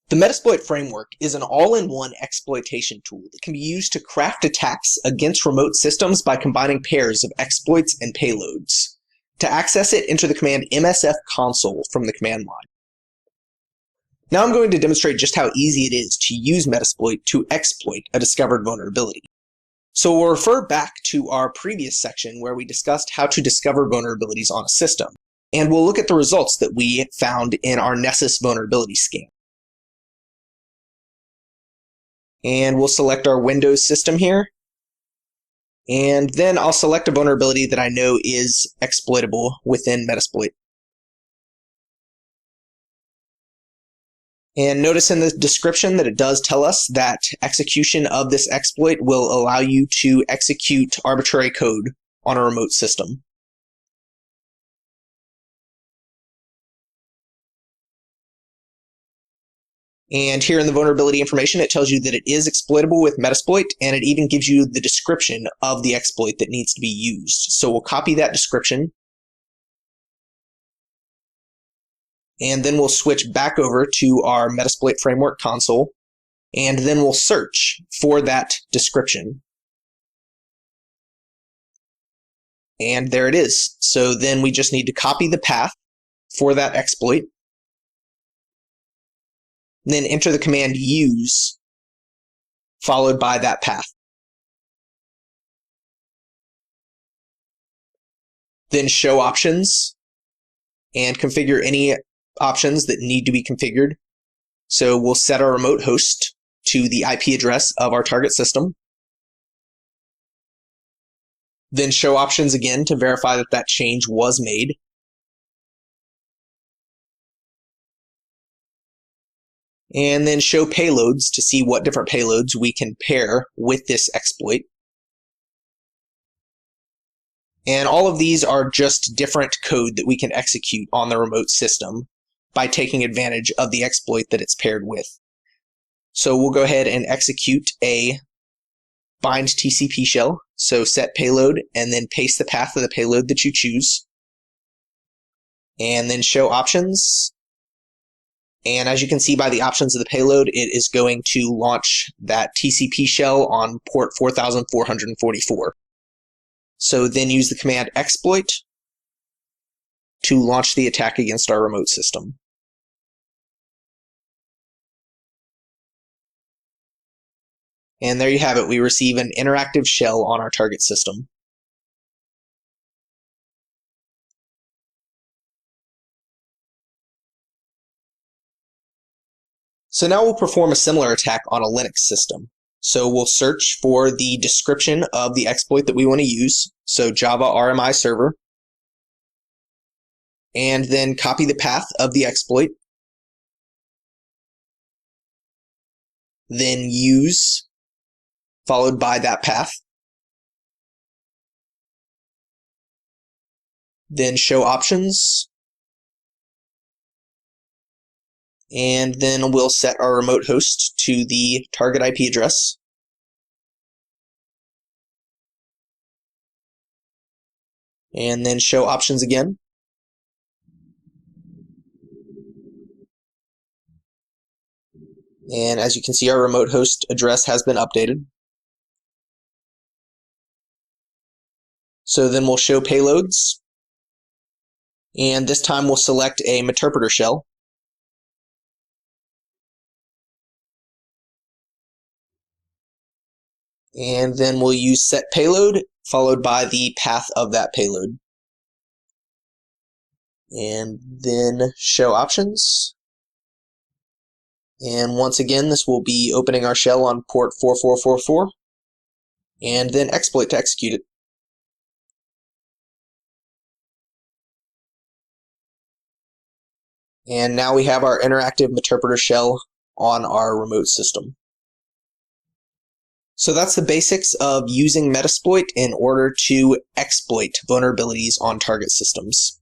The Metasploit framework is an all-in-one exploitation tool that can be used to craft attacks against remote systems by combining pairs of exploits and payloads. To access it, enter the command msf console from the command line. Now I'm going to demonstrate just how easy it is to use Metasploit to exploit a discovered vulnerability. So we'll refer back to our previous section where we discussed how to discover vulnerabilities on a system, and we'll look at the results that we found in our Nessus vulnerability scan. And we'll select our Windows system here. And then I'll select a vulnerability that I know is exploitable within Metasploit. And notice in the description that it does tell us that execution of this exploit will allow you to execute arbitrary code on a remote system. And here in the vulnerability information, it tells you that it is exploitable with Metasploit, and it even gives you the description of the exploit that needs to be used. So we'll copy that description, and then we'll switch back over to our Metasploit framework console, and then we'll search for that description. And there it is. So then we just need to copy the path for that exploit, then enter the command use, followed by that path. Then show options, and configure any options that need to be configured. So we'll set our remote host to the IP address of our target system. Then show options again to verify that that change was made. And then show payloads to see what different payloads we can pair with this exploit. And all of these are just different code that we can execute on the remote system by taking advantage of the exploit that it's paired with. So we'll go ahead and execute a bind TCP shell. So set payload and then paste the path of the payload that you choose. And then show options. And as you can see by the options of the payload, it is going to launch that TCP shell on port 4444. So then use the command exploit to launch the attack against our remote system. And there you have it. We receive an interactive shell on our target system. So now we'll perform a similar attack on a Linux system. So we'll search for the description of the exploit that we want to use. So Java RMI server. And then copy the path of the exploit. Then use, followed by that path. Then show options. And then we'll set our remote host to the target IP address. And then show options again. And as you can see, our remote host address has been updated. So then we'll show payloads. And this time we'll select a meterpreter shell. And then we'll use set payload, followed by the path of that payload. And then show options. And once again, this will be opening our shell on port 4444. And then exploit to execute it. And now we have our interactive meterpreter shell on our remote system. So that's the basics of using Metasploit in order to exploit vulnerabilities on target systems.